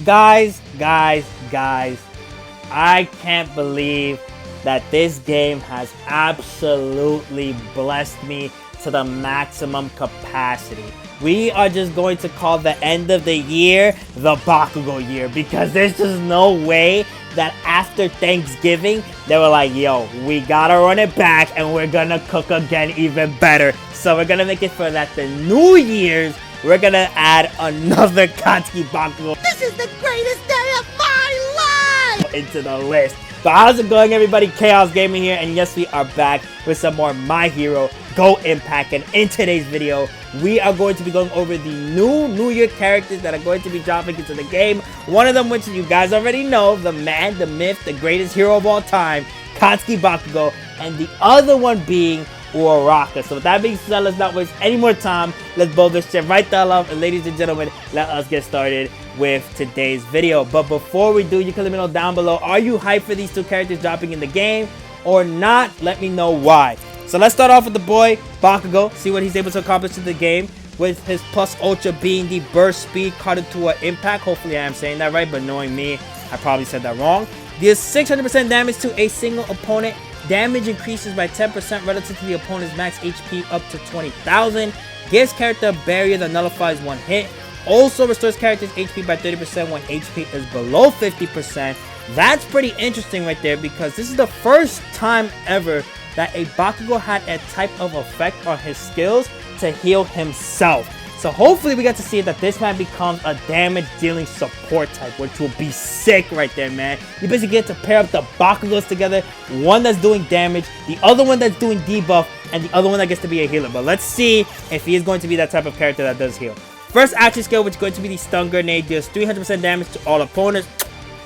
Guys, I can't believe that this game has absolutely blessed me to the maximum capacity. We are just going to call the end of the year the Bakugo year, because there's just no way that after Thanksgiving they were like, yo, we gotta run it back and we're gonna cook again even better. So we're gonna make it for that the New Year's. We're gonna add another Katsuki Bakugo. This is the greatest day of my life! Into the list. But how's it going, everybody? Chaos Gaming here, and yes, we are back with some more My Hero Go Impact. And in today's video, we are going to be going over the New Year characters that are going to be dropping into the game. One of them, which you guys already know, the man, the myth, the greatest hero of all time, Katsuki Bakugo, and the other one being Uraraka. So with that being said, let's not waste any more time. Let's blow this shit right the hell up. And ladies and gentlemen, let us get started with today's video. But before we do, you can let me know down below, are you hyped for these two characters dropping in the game or not? Let me know why. So let's start off with the boy Bakugo, see what he's able to accomplish in the game, with his plus ultra being the burst speed cut into an impact. Hopefully I am saying that right, but knowing me, I probably said that wrong. Deals 600% damage to a single opponent. Damage increases by 10% relative to the opponent's max HP up to 20,000. Gives character a barrier that nullifies one hit. Also restores character's HP by 30% when HP is below 50%. That's pretty interesting right there, because this is the first time ever that a Bakugo had a type of effect on his skills to heal himself. So hopefully we get to see that this man becomes a damage dealing support type, which will be sick right there, man. You basically get to pair up the Bakugos together, one that's doing damage, the other one that's doing debuff, and the other one that gets to be a healer. But let's see if he is going to be that type of character that does heal. First action skill, which is going to be the stun grenade, deals 300% damage to all opponents.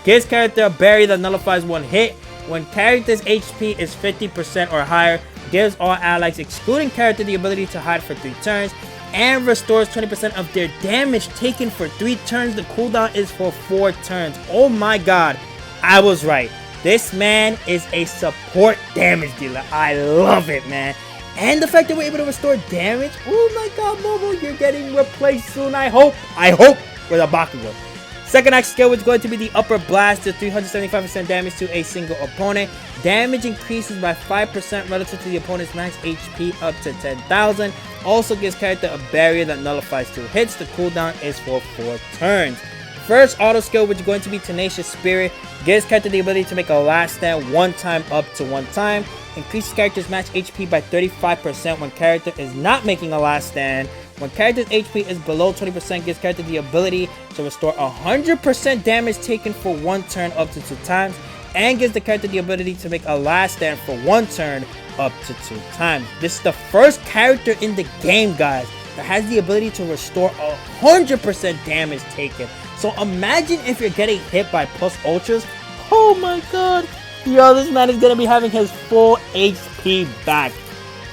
Gives character a barrier that nullifies one hit. When character's HP is 50% or higher, gives all allies excluding character the ability to hide for 3 turns. And restores 20% of their damage taken for 3 turns. The cooldown is for 4 turns. Oh my god, I was right. This man is a support damage dealer. I love it, man. And the fact that we're able to restore damage. Oh my god, Momo, you're getting replaced soon, I hope. With a Bakugo. Second action skill, which is going to be the upper blast, to 375% damage to a single opponent. Damage increases by 5% relative to the opponent's max HP up to 10,000. Also gives character a barrier that nullifies 2 hits. The cooldown is for 4 turns. First auto skill, which is going to be Tenacious Spirit, gives character the ability to make a last stand 1 time up to 1 time. Increases character's max HP by 35% when character is not making a last stand. When character's HP is below 20%, gives character the ability to restore 100% damage taken for 1 turn up to 2 times. And gives the character the ability to make a last stand for 1 turn up to 2 times. This is the first character in the game, guys, that has the ability to restore 100% damage taken. So imagine if you're getting hit by plus ultras. Oh my god. Yo, this man is going to be having his full HP back.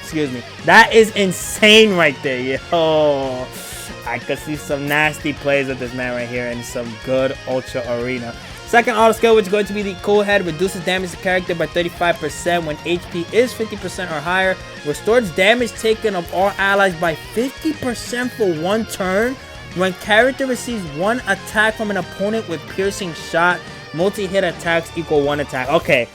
Excuse me. That is insane right there, yo. I could see some nasty plays of this man right here in some good Ultra Arena. Second auto skill, which is going to be the Cool Head, reduces damage to character by 35% when HP is 50% or higher. Restores damage taken of all allies by 50% for 1 turn. When character receives 1 attack from an opponent with piercing shot, multi-hit attacks equal 1 attack. Okay,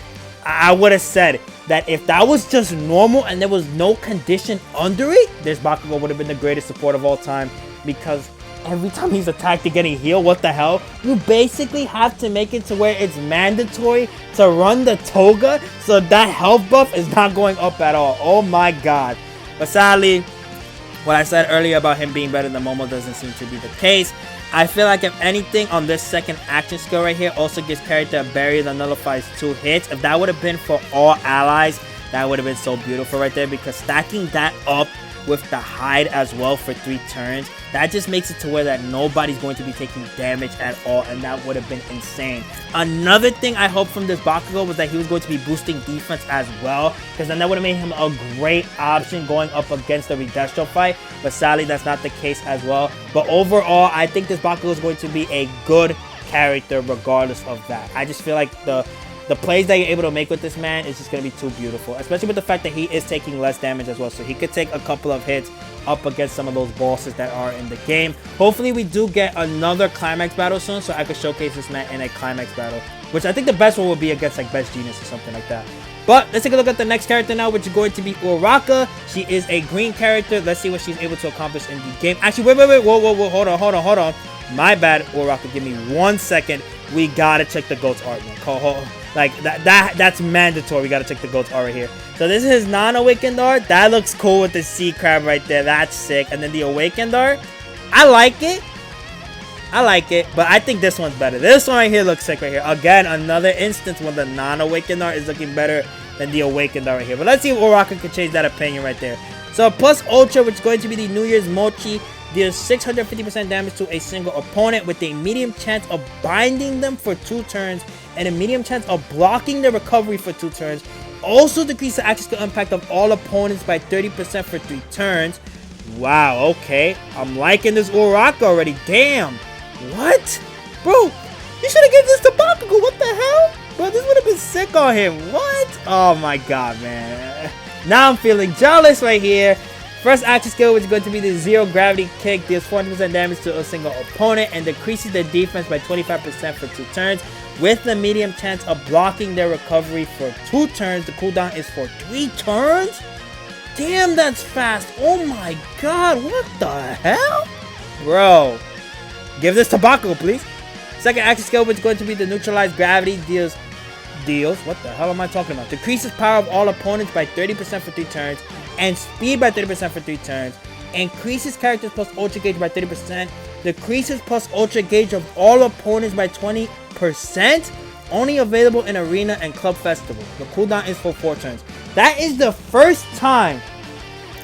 I would have said that if that was just normal and there was no condition under it, this Bakugo would have been the greatest support of all time, because every time he's attacked to getting healed, what the hell? You basically have to make it to where it's mandatory to run the Toga, so that health buff is not going up at all. Oh my god. But sadly, what I said earlier about him being better than Momo doesn't seem to be the case. I feel like if anything on this second action skill right here also gives character a barrier that nullifies 2 hits. If that would have been for all allies, that would have been so beautiful right there, because stacking that up with the hide as well for 3 turns, that just makes it to where that nobody's going to be taking damage at all, and that would have been insane. Another thing I hope from this Bakugo was that he was going to be boosting defense as well, because then that would have made him a great option going up against the Redestro fight, but sadly that's not the case as well. But overall, I think this Bakugo is going to be a good character regardless of that. I just feel like the plays that you're able to make with this man is just going to be too beautiful, especially with the fact that he is taking less damage as well. So he could take a couple of hits up against some of those bosses that are in the game. Hopefully we do get another climax battle soon, so I could showcase this man in a climax battle, which I think the best one would be against like Best Genius or something like that. But let's take a look at the next character now, which is going to be Oraka. She is a green character. Let's see what she's able to accomplish in the game. Actually, wait, whoa, hold on. My bad, Oraka. Give me 1 second. We gotta check the GOAT's art, man. Like that's mandatory. We gotta check the GOAT's art right here. So this is his non-awakened art. That looks cool with the sea crab right there. That's sick. And then the awakened art, I like it, but I think this one's better. This one right here looks sick right here. Again, another instance when the non-awakened art is looking better than the awakened art right here. But let's see if Oraka can change that opinion right there. So plus Ultra, which is going to be the New Year's Mochi, deals 650% damage to a single opponent with a medium chance of binding them for 2 turns and a medium chance of blocking their recovery for 2 turns. Also decrease the action skill impact of all opponents by 30% for 3 turns. Wow, okay. I'm liking this Uraraka already. Damn. What? Bro, you should have given this to Bakugo. What the hell? Bro, this would have been sick on him. What? Oh my god, man. Now I'm feeling jealous right here. First action skill, which is going to be the Zero Gravity Kick, deals 400% damage to a single opponent and decreases their defense by 25% for 2 turns, with the medium chance of blocking their recovery for 2 turns. The cooldown is for 3 turns? Damn, that's fast. Oh my god, what the hell? Bro, give this to Bakugo, please. Second action skill, which is going to be the Neutralized Gravity, deals, what the hell am I talking about? Decreases power of all opponents by 30% for 3 turns, and speed by 30% for 3 turns. Increases characters plus ultra gauge by 30%. Decreases plus ultra gauge of all opponents by 20%. Only available in Arena and Club Festival. The cooldown is for 4 turns. That is the first time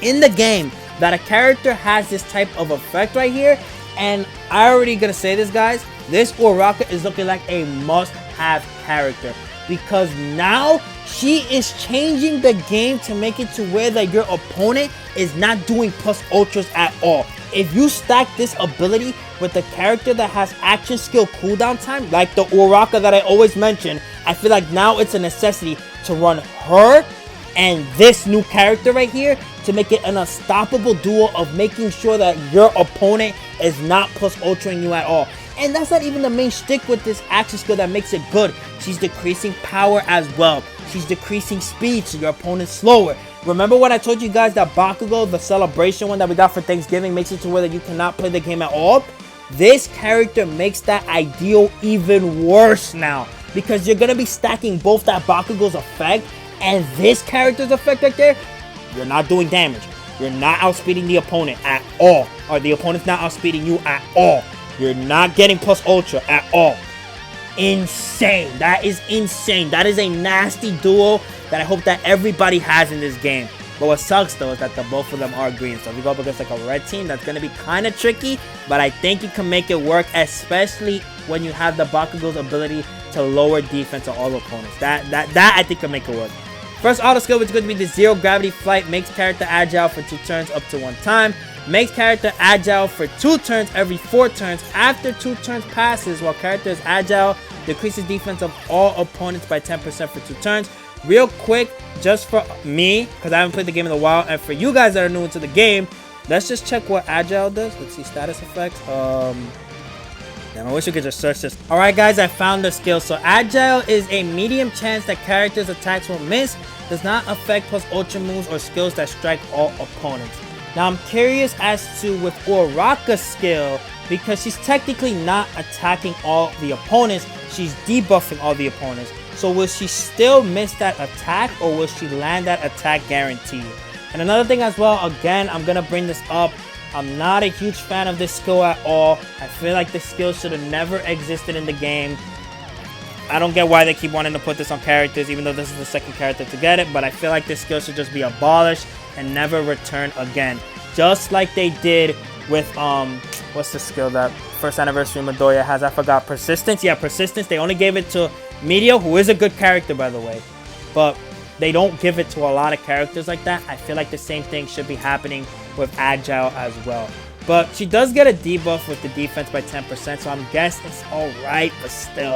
in the game that a character has this type of effect right here. And I already gonna say this, guys. This Oraka is looking like a must-have character, because now she is changing the game to make it to where that your opponent is not doing plus ultras at all. If you stack this ability with a character that has action skill cooldown time, like the Oraka that I always mention, I feel like now it's a necessity to run her and this new character right here to make it an unstoppable duo of making sure that your opponent is not plus ultraing you at all. And that's not even the main shtick with this action skill that makes it good. She's decreasing power as well. She's decreasing speed, so your opponent's slower. Remember when I told you guys that Bakugo, the celebration one that we got for Thanksgiving, makes it to where that you cannot play the game at all? This character makes that ideal even worse now, because you're going to be stacking both that Bakugo's effect and this character's effect right there. You're not doing damage. You're not outspeeding the opponent at all, or the opponent's not outspeeding you at all. You're not getting plus ultra at all. Insane. That is insane. That is a nasty duo that I hope that everybody has in this game. But what sucks though is that the both of them are green. So if you go up against like a red team, that's going to be kind of tricky. But I think you can make it work, especially when you have the Bakugo's ability to lower defense on all opponents. That I think can make it work. First auto skill, which is going to be the Zero Gravity Flight, makes character agile for 2 turns up to 1 time. Makes character agile for 2 turns every 4 turns. After 2 turns passes, while character is agile, decreases defense of all opponents by 10% for 2 turns. Real quick, just for me, because I haven't played the game in a while, and for you guys that are new into the game, let's just check what agile does. Let's see, status effects. Damn, I wish we could just search this. Alright guys, I found the skill. So agile is a medium chance that characters' attacks will miss. Does not affect plus ultra moves or skills that strike all opponents. Now I'm curious as to with Oraka's skill, because she's technically not attacking all the opponents, she's debuffing all the opponents. So will she still miss that attack, or will she land that attack guaranteed? And another thing as well, again, I'm gonna bring this up. I'm not a huge fan of this skill at all. I feel like this skill should have never existed in the game. I don't get why they keep wanting to put this on characters, even though this is the second character to get it. But I feel like this skill should just be abolished and never return again. Just like they did with, what's the skill that first anniversary Midoriya has? I forgot. Persistence? Yeah, Persistence. They only gave it to Medio, who is a good character, by the way. But they don't give it to a lot of characters like that. I feel like the same thing should be happening with Agile as well. But she does get a debuff with the defense by 10%, so I'm guessing it's alright, but still,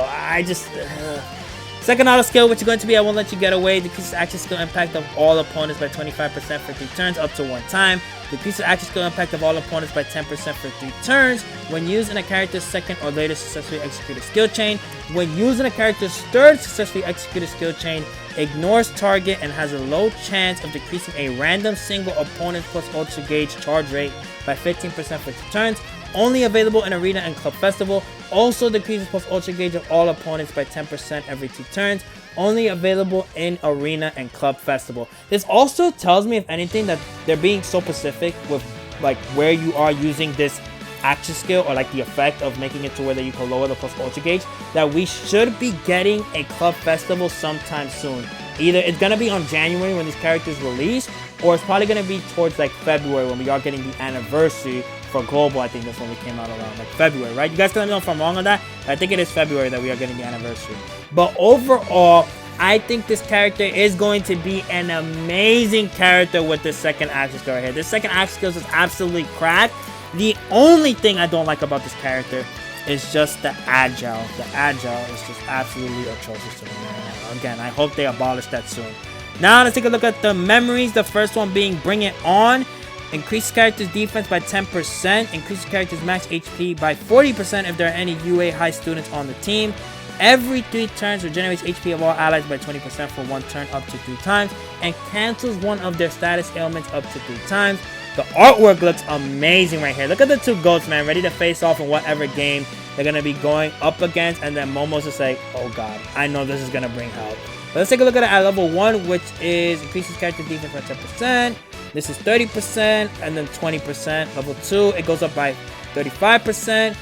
Second auto skill, which is going to be I Won't Let You Get Away, decreases action skill impact of all opponents by 25% for 3 turns up to 1 time. Decreases action skill impact of all opponents by 10% for 3 turns. When used in a character's second or later successfully executed skill chain. When used in a character's third successfully executed skill chain, ignores target and has a low chance of decreasing a random single opponent plus ultra gauge charge rate by 15% for 2 turns. Only available in Arena and Club Festival. Also decreases plus ultra gauge of all opponents by 10% every 2 turns. Only available in Arena and Club Festival. This also tells me, if anything, that they're being so specific with like where you are using this action skill or like the effect of making it to where that you can lower the plus ultra gauge, that we should be getting a Club Festival sometime soon. Either it's gonna be on January when these characters release, or it's probably gonna be towards like February when we are getting the anniversary for Global. I think that's when we came out around like February, right? You guys can let me know if I'm wrong on that, but I think it is February that we are getting the anniversary. But overall, I think this character is going to be an amazing character with this second action skill right here. This second action skill is absolutely cracked. The only thing I don't like about this character is just the agile. The agile is just absolutely atrocious to me, man. Again, I hope they abolish that soon. Now let's take a look at the memories. The first one being Bring It On. Increase character's defense by 10%. Increase character's max HP by 40% if there are any UA high students on the team. Every 3 turns regenerates HP of all allies by 20% for 1 turn up to 3 times. And cancels one of their status ailments up to 3 times. The artwork looks amazing right here. Look at the 2 goats, man, ready to face off in whatever game they're going to be going up against. And then Momo's just like, oh god, I know this is going to bring help. But let's take a look at it at level 1, which is increases character defense by 10%. This is 30% and then 20%. Level 2, it goes up by 35%,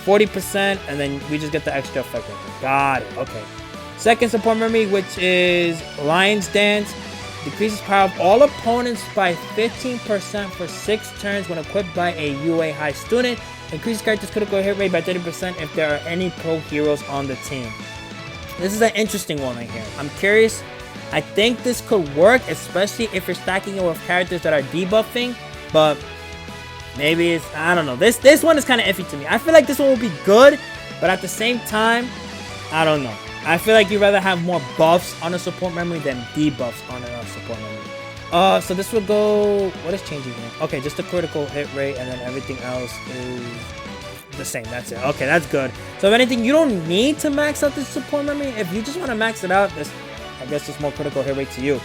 40%, and then we just get the extra effect right there. Got it. Okay. Second support memory, which is Lion's Dance. Decreases power of all opponents by 15% for 6 turns when equipped by a UA high student. Increases character's critical hit rate by 30% if there are any pro heroes on the team. This is an interesting one right here. I'm curious. I think this could work, especially if you're stacking it with characters that are debuffing, but maybe it's, I don't know. This one is kind of iffy to me. I feel like this one will be good, but at the same time, I don't know. I feel like you'd rather have more buffs on a support memory than debuffs on a support memory. So this will go, what is changing here? Okay, just the critical hit rate, and then everything else is the same. That's it. Okay, that's good. So if anything, you don't need to max out this support memory. If you just want to max it out, this, I guess it's more critical hit rate to you.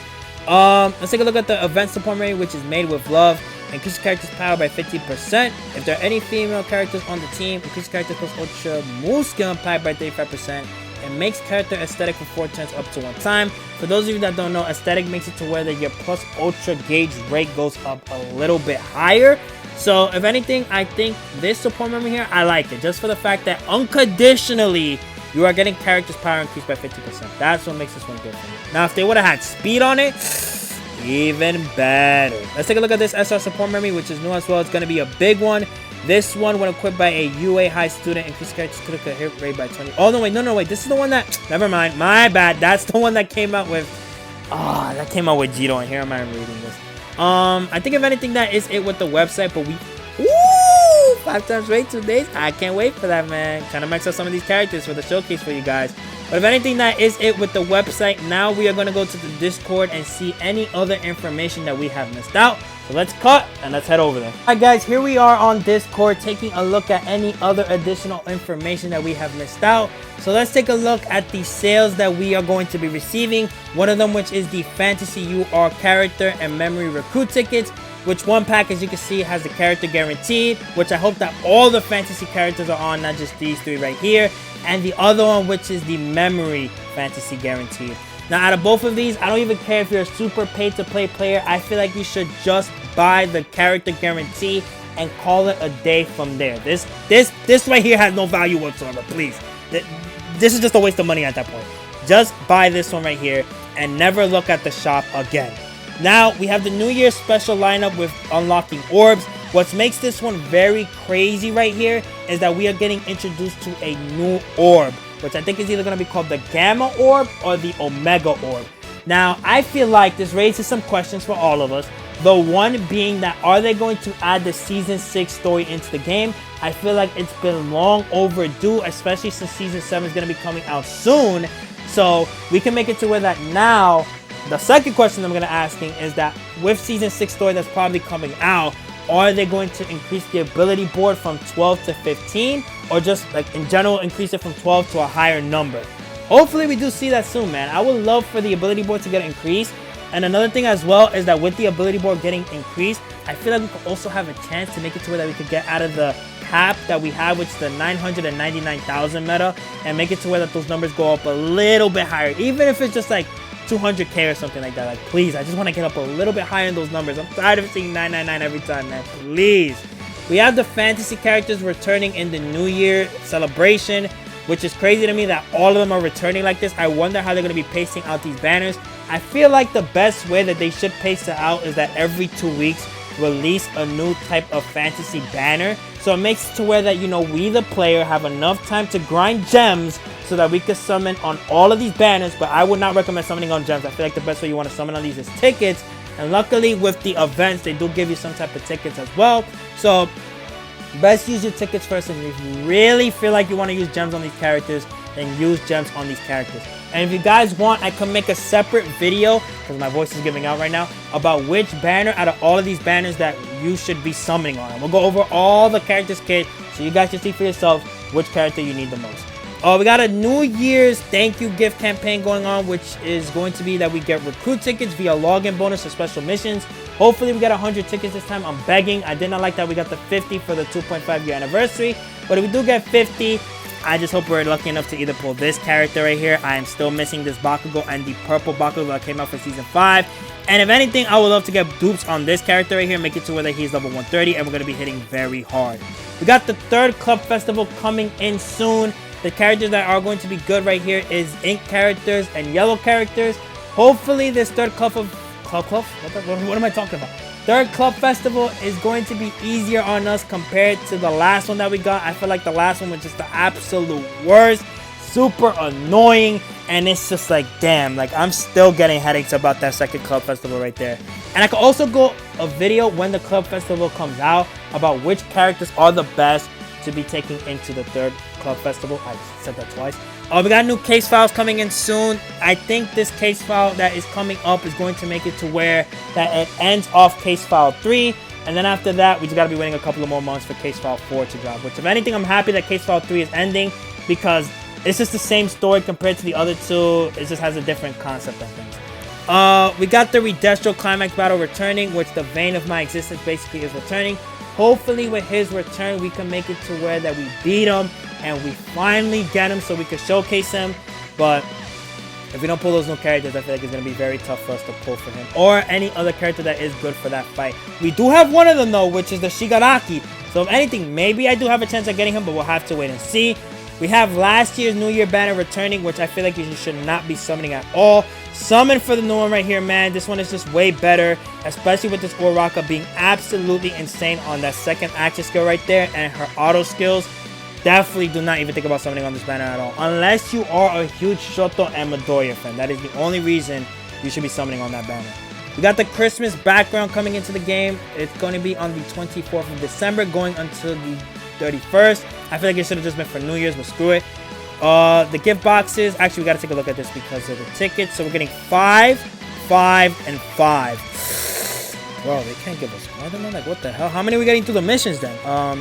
Let's take a look at the event support memory, which is Made with Love. Increases character's power by 50%. If there are any female characters on the team, increases character plus ultra move skill impact by 35%. And makes character aesthetic for 4 turns up to 1 time. For those of you that don't know, aesthetic makes it to where that your plus ultra gauge rate goes up a little bit higher. So if anything, I think this support memory here, I like it. Just for the fact that unconditionally, you are getting character's power increased by 50%. That's what makes this one good for me. Now, if they would have had speed on it, even better. Let's take a look at this SR support memory, which is new as well. It's going to be a big one. This one, when equipped by a UA high student, increases character's critical hit rate by 20. Oh, no, wait. No, wait. This is the one that... Never mind. My bad. That's the one that came out with... that came out with Jito. And here am I reading this. I think if anything, that is it with the website. But we... Woo! 5 times rate 2 days. I can't wait for that, man. Trying to max out some of these characters for the showcase for you guys. But if anything, that is it with the website. Now we are going to go to the Discord and see any other information that we have missed out. So let's cut and let's head over there. Alright guys, here we are on Discord taking a look at any other additional information that we have missed out. So let's take a look at the sales that we are going to be receiving. One of them, which is the Fantasy UR character and memory recruit tickets. Which one pack, as you can see, has the character guaranteed. Which I hope that all the fantasy characters are on, not just these 3 right here. And the other one, which is the memory fantasy guaranteed. Now, out of both of these, I don't even care if you're a super pay-to-play player. I feel like you should just buy the character guarantee and call it a day from there. This right here has no value whatsoever, please. This is just a waste of money at that point. Just buy this one right here and never look at the shop again. Now, we have the New Year's special lineup with unlocking orbs. What makes this one very crazy right here is that we are getting introduced to a new orb, which I think is either going to be called the Gamma Orb or the Omega Orb. Now, I feel like this raises some questions for all of us. The one being that, are they going to add the Season 6 story into the game? I feel like it's been long overdue, especially since Season 7 is going to be coming out soon. So we can make it to where that now, the second question I'm going to asking is that with Season 6 story that's probably coming out, are they going to increase the ability board from 12 to 15? Or just like in general increase it from 12 to a higher number? Hopefully we do see that soon, man. I would love for the ability board to get increased. And another thing as well is that with the ability board getting increased, I feel like we could also have a chance to make it to where that we could get out of the cap that we have, which is the 999,000 meta, and make it to where that those numbers go up a little bit higher. Even if it's just like 200k or something like that. Like, please, I just want to get up a little bit higher in those numbers. I'm tired of seeing 999 every time, man. Please. We have the fantasy characters returning in the New Year celebration, which is crazy to me that all of them are returning like this. I wonder how they're going to be pacing out these banners. I feel like the best way that they should pace it out is that every 2 weeks release a new type of fantasy banner. So it makes it to where that, you know, we the player have enough time to grind gems so that we could summon on all of these banners. But I would not recommend summoning on gems. I feel like the best way you want to summon on these is tickets. And luckily with the events, they do give you some type of tickets as well. So best use your tickets first, and if you really feel like you want to use gems on these characters, then use gems on these characters. And if you guys want, I can make a separate video, because my voice is giving out right now, about which banner out of all of these banners that you should be summoning on. And we'll go over all the characters kit, so you guys can see for yourself which character you need the most. We got a New Year's thank you gift campaign going on, which is going to be that we get recruit tickets via login bonus or special missions. Hopefully we get 100 tickets this time. I'm begging. I did not like that we got the 50 for the 2.5 year anniversary. But if we do get 50, I just hope we're lucky enough to either pull this character right here. I am still missing this Bakugo and the purple Bakugo that came out for Season 5. And if anything, I would love to get dupes on this character right here, make it to where he's level 130, and we're going to be hitting very hard. We got the third club festival coming in soon. The characters that are going to be good right here is ink characters and yellow characters. Hopefully this third club of... What am I talking about? Third club festival is going to be easier on us compared to the last one that we got. I feel like the last one was just the absolute worst. Super annoying. And it's just like, damn, like I'm still getting headaches about that second club festival right there. And I could also go a video when the club festival comes out about which characters are the best to be taking into the third club festival. I said that twice. We got new case files coming in soon. I think this case file that is coming up is going to make it to where that it ends off case file 3. And then after that, we just got to be waiting a couple of more months for case file 4 to drop. Which, if anything, I'm happy that case file 3 is ending, because it's just the same story compared to the other two. It just has a different concept of things. We got the Redestro Climax Battle returning, which the Vein of My Existence basically is returning. Hopefully with his return, we can make it to where that we beat him and we finally get him so we can showcase him. But if we don't pull those new characters, I feel like it's going to be very tough for us to pull for him. Or any other character that is good for that fight. We do have one of them though, which is the Shigaraki. So if anything, maybe I do have a chance of getting him, but we'll have to wait and see. We have last year's New Year banner returning, which I feel like you should not be summoning at all. Summon for the new one right here, man. This one is just way better, especially with this Oraka being absolutely insane on that second action skill right there, and her auto skills. Definitely do not even think about summoning on this banner at all, unless you are a huge Shoto and Midoriya fan. That is the only reason you should be summoning on that banner. We got the Christmas background coming into the game. It's going to be on the 24th of December, going until the 31st. I feel like it should have just been for New Year's, but screw it. The gift boxes. Actually, we got to take a look at this because of the tickets. So we're getting 5, 5, and 5. Bro, they can't give us more than that. Like, what the hell? How many are we getting through the missions then?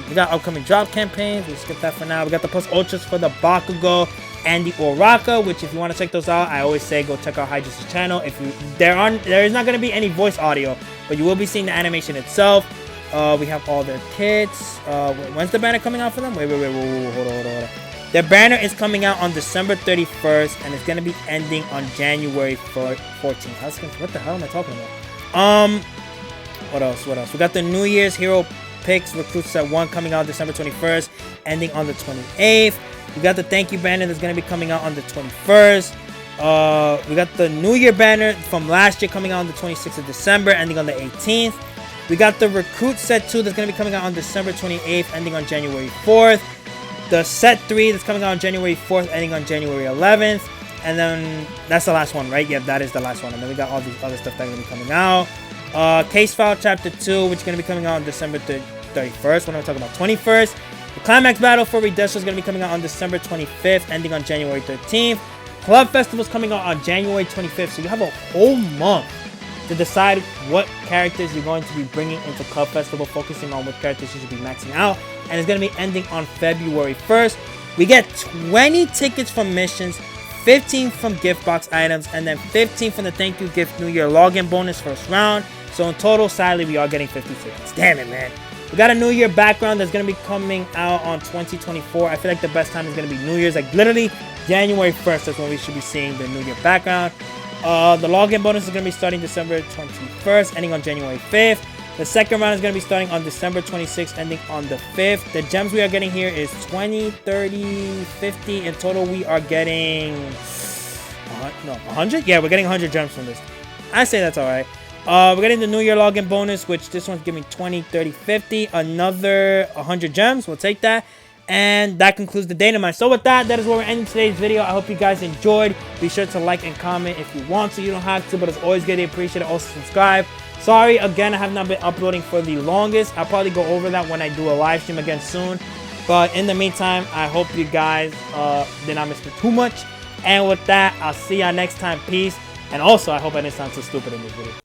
We got upcoming drop campaigns. We'll skip that for now. We got the plus ultras for the Bakugo and the Oraka, which if you want to check those out, I always say go check out Hydras' channel. If you there is not going to be any voice audio, but you will be seeing the animation itself. We have all their kits. When's the banner coming out for them? Wait, hold on. Their banner is coming out on December 31st, and it's going to be ending on January 14th. What the hell am I talking about? What else? We got the New Year's Hero Picks Recruit Set 1 coming out December 21st, ending on the 28th. We got the Thank You banner that's going to be coming out on the 21st. We got the New Year banner from last year coming out on the 26th of December, ending on the 18th. We got the Recruit Set 2 that's going to be coming out on December 28th, ending on January 4th. The Set 3 that's coming out on January 4th, ending on January 11th. And then that's the last one, right? Yep, that is the last one. And then we got all these other stuff that's going to be coming out. Case File Chapter 2, which is going to be coming out on December 31st. What am I talking about? 21st. The Climax Battle for Redestro is going to be coming out on December 25th, ending on January 13th. Club Festival's coming out on January 25th, so you have a whole month to decide what characters you're going to be bringing into Club Festival, focusing on what characters you should be maxing out. And it's going to be ending on February 1st. We get 20 tickets from missions, 15 from gift box items, and then 15 from the thank you gift New Year login bonus first round. So in total, sadly, we are getting 50 tickets. Damn it, man. We got a New Year background that's going to be coming out on 2024. I feel like the best time is going to be New Year's. Like literally January 1st, that's when we should be seeing the New Year background. The login bonus is going to be starting December 21st, ending on January 5th. The second round is going to be starting on December 26th, ending on the 5th. The gems we are getting here is 20, 30, 50. In total, we are getting 100? Yeah, we're getting 100 gems from this. I say that's all right. We're getting the New Year login bonus, which this one's giving 20, 30, 50. Another 100 gems. We'll take that. And that concludes the Dynamite. So with that, that is where we're ending today's video. I hope you guys enjoyed. Be sure to like and comment if you want to. You don't have to, but it's always greatly appreciated. Also subscribe. Sorry, again, I have not been uploading for the longest. I'll probably go over that when I do a live stream again soon. But in the meantime, I hope you guys did not miss me too much. And with that, I'll see y'all next time. Peace. And also, I hope I didn't sound so stupid in this video.